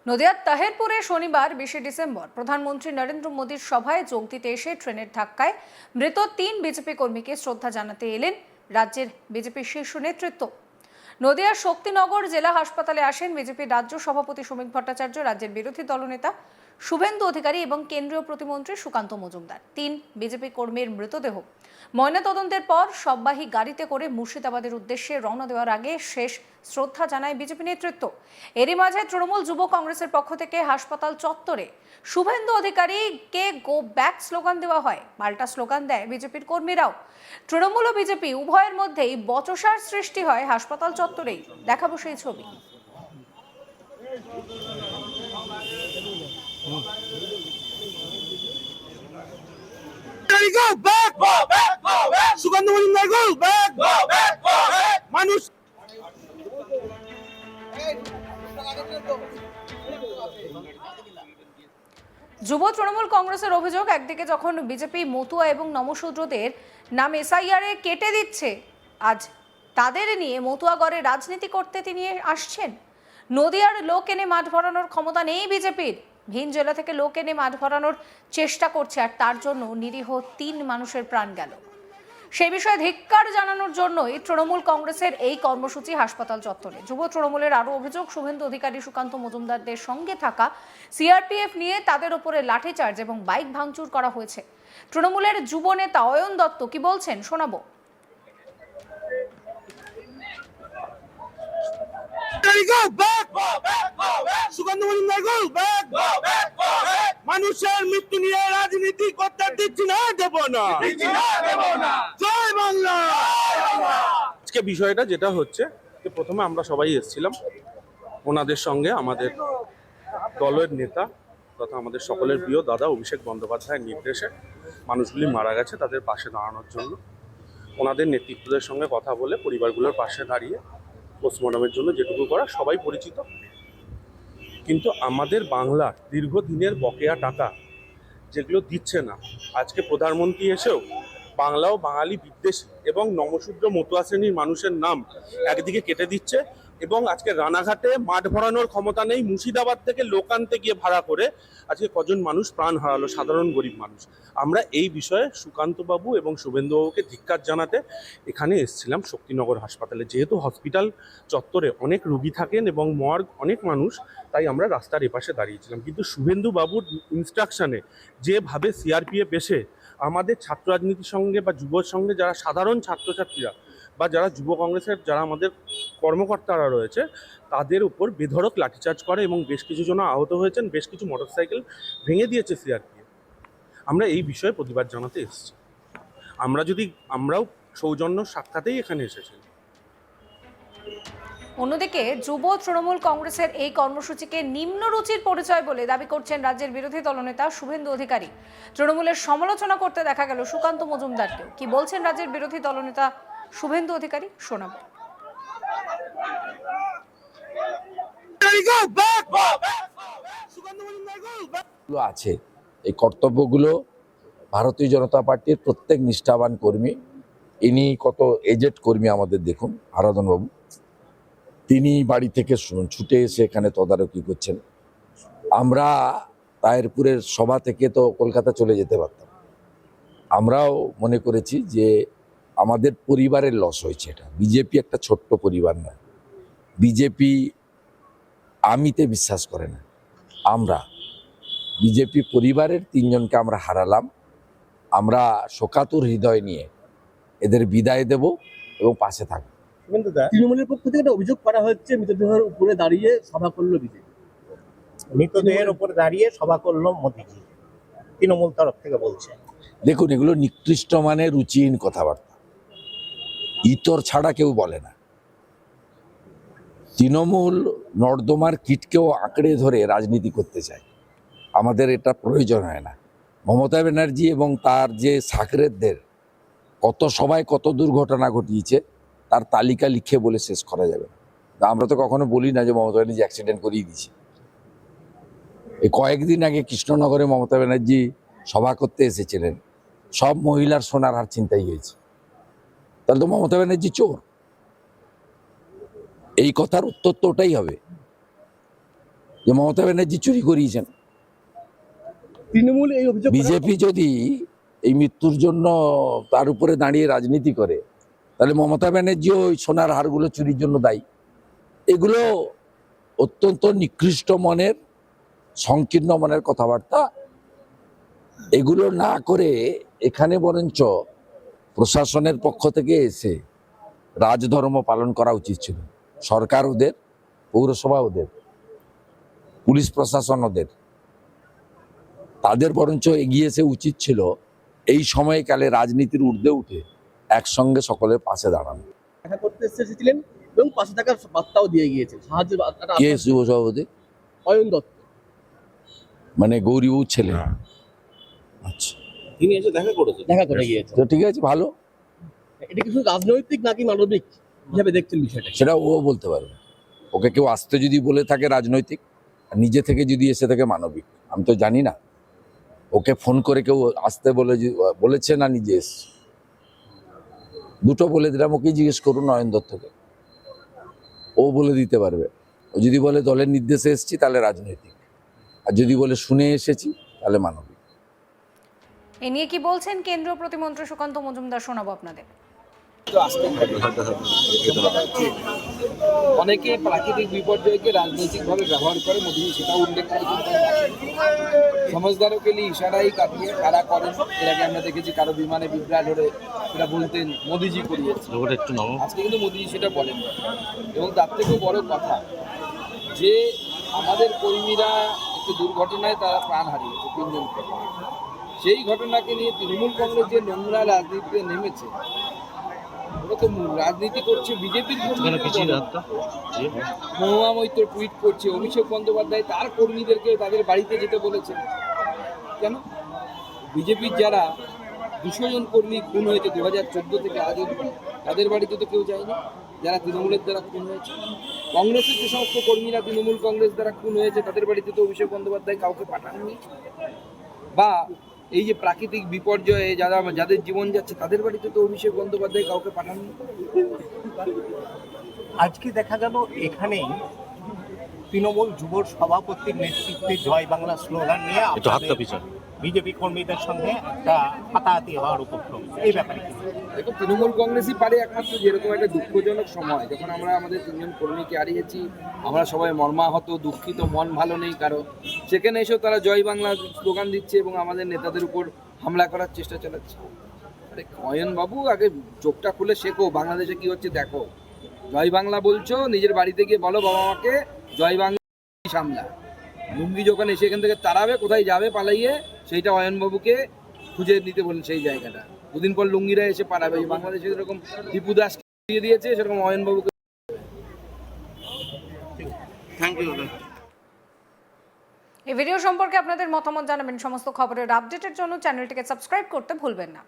নদিয়ার তাহেরপুরে শনিবার 20 ডিসেম্বর প্রধানমন্ত্রী নরেন্দ্র মোদীর সভায় যোগ দিতে এসে ট্রেনের ধাক্কায় মৃত 3 বিজেপি কর্মীকে শ্রদ্ধা জানাতে এলেন রাজ্যের বিজেপির শীর্ষ নেতৃত্ব। নদিয়ার শক্তিনগর জেলা হাসপাতালে আসেন বিজেপির রাজ্য সভাপতি শ্রমিক ভট্টাচার্য, রাজ্যের বিরোধী দলনেতা শুভেন্দু অধিকারী এবং কেন্দ্রীয় প্রতিমন্ত্রী সুকান্ত মজুমদার। 3 বিজেপি কর্মীর মৃতদেহ ময়নাতদন্তের পর সববাহী গাড়িতে করে মুর্শিদাবাদের উদ্দেশ্যে রওনা দেওয়ার আগে শেষ শ্রদ্ধা জানায় বিজেপি নেতৃত্ব। এরই মাঝে তৃণমূল যুব কংগ্রেসের পক্ষ থেকে হাসপাতাল চত্বরে শুভেন্দু অধিকারীকে গো ব্যাক স্লোগান দেওয়া হয়। পাল্টা স্লোগান দেয় বিজেপির কর্মীরাও। তৃণমূল ও বিজেপি উভয়ের মধ্যেই বচসার সৃষ্টি হয় হাসপাতাল চত্বরেই। দেখাবো সেই ছবি। মানুষ যুব তৃণমূল কংগ্রেসের অভিযোগ, একদিকে যখন বিজেপি মতুয়া এবং নমশূদ্রদের নাম এসআইআর কেটে দিচ্ছে, আজ তাদের নিয়ে মতুয়াগড়ে রাজনীতি করতে তিনি আসছেন। নদিয়ার লোক এনে মাঠ ভরানোর ক্ষমতা নেই বিজেপির। ভিন জেলা থেকে লোক এনে মাঠ ভরানোর চেষ্টা করছে, আর তার জন্য নিরীহ 3 মানুষের প্রাণ গেল। সেই বিষয়ে ধিক্কার জানানোর জন্যই তৃণমূল কংগ্রেসের এই কর্মসূচি হাসপাতাল চত্বরে। যুব তৃণমূলের আরও অভিযোগ, শুভেন্দু অধিকারী, সুকান্ত মজুমদারদের সঙ্গে থাকা সিআরপিএফ নিয়ে তাদের উপরে লাঠিচার্জ এবং বাইক ভাঙচুর করা হয়েছে। তৃণমূলের যুব নেতা অয়ন দত্ত কি বলছেন শোনাবো। মানুষের মৃত্যু নিয়ে রাজনীতি করতে দিচ্ছি না, দেব না। জয় বাংলা। আজকে বিষয়টা যেটা হচ্ছে যে প্রথমে আমরা সবাই এসেছিলাম ওনাদের সঙ্গে, আমাদের দলের নেতা তথা আমাদের সকলের প্রিয় দাদা অভিষেক বন্দ্যোপাধ্যায়ের নির্দেশে মানুষগুলি মারা গেছে তাদের পাশে দাঁড়ানোর জন্য। ওনাদের নেতৃত্বদের সঙ্গে কথা বলে পরিবারগুলোর পাশে দাঁড়িয়ে পোস্টমর্টমের জন্য যেটুকু করা সবাই পরিচিত। কিন্তু আমাদের বাংলার দীর্ঘদিনের বকেয়া টাকা যেগুলো দিচ্ছে না, আজকে প্রধানমন্ত্রী এসেও বাংলা ও বাঙালি বিদ্বেষী এবং নমশূদ্র মতুয়া শ্রেণীর মানুষের নাম একদিকে কেটে দিচ্ছে এবং আজকে রানাঘাটে মাঠ ভরানোর ক্ষমতা নেই, মুর্শিদাবাদ থেকে লোক আনতে গিয়ে ভাড়া করে আজকে কজন মানুষ প্রাণ হারালো, সাধারণ গরিব মানুষ। আমরা এই বিষয়ে সুকান্তবাবু এবং শুভেন্দুবাবুকে ধিক্কার জানাতে এখানে এসেছিলাম শক্তিনগর হাসপাতালে। যেহেতু হসপিটাল চত্বরে অনেক রুগী থাকেন এবং মর্গ অনেক মানুষ, তাই আমরা রাস্তার এপাশে দাঁড়িয়েছিলাম। কিন্তু শুভেন্দুবাবুর ইনস্ট্রাকশনে যেভাবে সিআরপিএফ এসে আমাদের ছাত্র রাজনীতির সঙ্গে বা যুবর সঙ্গে যারা সাধারণ ছাত্রছাত্রীরা বা যারা যুব কংগ্রেসের যারা আমাদের কর্মকর্তারা রয়েছে তাদের উপর বেধড়ক লাঠিচার্জ করে এবং বেশ কিছু জন আহত হয়েছেন, বেশ কিছু মোটরসাইকেল ভেঙে দিয়েছে সিআরপিএফ। আমরা এই বিষয়ে প্রতিবাদ জানাতে এসেছি। আমরাও সৌজন্য সাক্ষাতেই এখানে এসেছি। অন্যদিকে যুব তৃণমূল কংগ্রেসের এই কর্মসূচিকে নিম্নরুচির পরিচয় বলে দাবি করছেন রাজ্যের বিরোধী দলনেতা শুভেন্দু অধিকারী। তৃণমূলের সমালোচনা করতে দেখা গেল সুকান্ত মজুমদারকেও। কি বলছেন রাজ্যের বিরোধী দলনেতা শুভেন্দু অধিকারী শোনাবো। আছে এই কর্তব্যগুলো ভারতীয় জনতা পার্টির প্রত্যেক নিষ্ঠাবান কর্মী, ইনি কত এজেড কর্মী আমাদের দেখুন, আরাধন বাবু, তিনি বাড়ি থেকে ছুটে এসে এখানে তদারকি করছেন। আমরা তাহেরপুরের সভা থেকে তো কলকাতা চলে যেতে পারতাম। আমরাও মনে করেছি যে আমাদের পরিবারের লস হয়েছে। এটা বিজেপি একটা ছোট্ট পরিবার না। বিজেপি আমিতে বিশ্বাস করে না। আমরা বিজেপি পরিবারের 3 জনকে আমরা হারালাম। আমরা শোকাতুর হৃদয় নিয়ে এদের বিদায় দেব এবং পাশে থাকবো। তৃণমূলের পক্ষ থেকে একটা অভিযোগ করা হচ্ছে, মৃতদেহের উপরে দাঁড়িয়ে সভা করলো বিজেপি। মৃতদেহের উপরে দাঁড়িয়ে সভা করলো মোদিজি, তৃণমূল তরফ থেকে বলছে। দেখুন, এগুলো নিকৃষ্ট মানের রুচিহীন কথাবার্তা, ইতর ছাড়া কেউ বলে না। তৃণমূল নর্দমার কীটকেও আঁকড়ে ধরে রাজনীতি করতে চায়, আমাদের এটা প্রয়োজন হয় না। মমতা ব্যানার্জি এবং তার যে সাকরেদদের কত সভায় কত দুর্ঘটনা ঘটিয়েছে তার তালিকা লিখে বলে শেষ করা যাবে না। আমরা তো কখনো বলি না যে মমতা ব্যানার্জি অ্যাক্সিডেন্ট করিয়ে দিয়েছে। এই কয়েকদিন আগে কৃষ্ণনগরে মমতা ব্যানার্জি সভা করতে এসেছিলেন, সব মহিলার সোনার হার ছিনতাই হয়েছে। তাহলে তো মমতা ব্যানার্জি চোর। এই কথার উত্তর তো ওটাই হবে। যে মমতা ব্যানার্জি চুরি করিয়েছেন। তৃণমূল এই অভিযোগ বিজেপি যদি এই মৃত্যুর জন্য তার উপরে দাঁড়িয়ে রাজনীতি করে, তাহলে মমতা ব্যানার্জিও ওই সোনার হারগুলো চুরির জন্য দায়ী। এগুলো অত্যন্ত নিকৃষ্ট মনের, সংকীর্ণ মনের কথাবার্তা। এগুলো না করে এখানে বরঞ্চ প্রশাসনের পক্ষ থেকে এসে রাজধর্ম পালন করা উচিত ছিল। সরকার ওদের, পৌরসভা ওদের, পুলিশ প্রশাসন ওদের, তাদের বরঞ্চ এগিয়ে এসে উচিত ছিল এই সময়কালে রাজনীতির ঊর্ধ্বে উঠে একসঙ্গে সকলের পাশে দাঁড়ানো। দেখা করতে এসেছিলেন এবং পাশে থাকার বার্তাও দিয়ে গিয়েছেন, সাহায্যের বার্তাটা কে যুব সভাপতি? অয়ন দত্ত। মানে গৌরীবাবুর ছেলে। আচ্ছা, তিনি এসে দেখা করেছেন। দেখা করে গিয়েছে। তো ঠিক আছে, ভালো। এটা কি শুধু রাজনৈতিক নাকি মানবিক হিসাবে দেখছেন বিষয়টা? সেটা ও বলতে পারবে। ওকে কেউ আসতে যদি বলে থাকে রাজনৈতিক, আর নিজে থেকে যদি এসে থাকে মানবিক, আমি তো জানি না। ওকে ফোন করে কেউ আসতে বলেছে না নিজে এসছে? দুটো বলে দিলাম, ওকে জিজ্ঞেস করুন নয়ন দত্তকে, ও বলে দিতে পারবে। ও যদি বলে দলের নির্দেশে এসেছি তাহলে রাজনৈতিক, আর যদি বলে শুনে এসেছি তাহলে মানবিক। এ নিয়ে কি বলছেন কেন্দ্রীয় প্রতিমন্ত্রী সুকান্ত মজুমদার, শোনাবো আপনাদের। অনেকে প্রাকৃতিক বিপর্যয়কে রাজনৈতিকভাবে ব্যবহার করে, মোদী সেটা উল্লেখ করেছেন। সমঝদারও কে লিয়ে ইশারাই কাটিয়ে কারা করেন। এর আগে আমরা দেখেছি কারো বিমানে বিভ্রাট হলে সেটা বলতেন মোদিজি করিয়েছে। আজকে কিন্তু মোদিজি সেটা বলেন, এবং তার থেকেও বড় কথা যে আমাদের কর্মীরা একটু দুর্ঘটনায় তারা প্রাণ হারিয়েছে, 3 জন। সেই ঘটনাকে নিয়ে তৃণমূল কংগ্রেস যে নোংরা রাজনীতিতে নেমেছে, ওরা তো রাজনীতি করছে বিজেপির। মহুয়া মৈত্র টুইট করছে, অভিষেক বন্দ্যোপাধ্যায় তার কর্মীদেরকে তাদের বাড়িতে যেতে বলেছে। কেন? বিজেপির যারা 200 জন কর্মী খুন হয়েছে 2014 থেকে আজ অবধি, তাদের বাড়িতে তো কেউ যায়নি, যারা তৃণমূলের দ্বারা খুন হয়েছে। কংগ্রেসের যে সমস্ত কর্মীরা তৃণমূল কংগ্রেস দ্বারা খুন হয়েছে, তাদের বাড়িতে তো অভিষেক বন্দ্যোপাধ্যায় কাউকে পাঠাননি। বা এই যে প্রাকৃতিক বিপর্যয়ে যাদের জীবন যাচ্ছে, তাদের বাড়িতে তো অভিষেক বন্দ্যোপাধ্যায় কাউকে পাঠাননি। আজকে দেখা গেল এখানেই তৃণমূল যুব সভাপতির নেতৃত্বে জয় বাংলা স্লোগান নিয়ে বিজেপি কর্মীদের সঙ্গে একটা হাতাহাতি হওয়ার উপক্রম। এই ব্যাপারে দেখো, তৃণমূল কংগ্রেসই পারে একমাত্র, যেরকম একটা দুঃখজনক সময় যখন আমরা আমাদের 3 জন কর্মীকে হারিয়েছি, আমরা সবাই মর্মাহত, দুঃখিত, মন ভালো নেই কারো, সেখানে এসেও তারা জয় বাংলা স্লোগান দিচ্ছে এবং আমাদের নেতাদের উপর হামলা করার চেষ্টা চালাচ্ছে। আরে অয়ন বাবু, আগে চোখটা খুলে শেখো, বাংলাদেশে কি হচ্ছে দেখো। জয় বাংলা বলছো, নিজের বাড়িতে গিয়ে বলো বাবা মাকে জয় বাংলা সামলা। লুঙ্গি যখন এসে এখান থেকে তাড়াবে, কোথায় যাবে পালাইয়ে, সেইটা অয়নবাবুকে খুঁজে নিতে বলেন সেই জায়গাটা। 2 দিন পর লুঙ্গিরা এসে পাঠাবে। বাংলাদেশে যেরকম টিপু দাস দিয়ে দিয়েছে, সেরকম অয়নবাবুকে। এই ভিডিও সম্পর্কে আপনাদের মতামত জানাবেন। সমস্ত খবরের আপডেটের জন্য চ্যানেলটিকে সাবস্ক্রাইব করতে ভুলবেন না।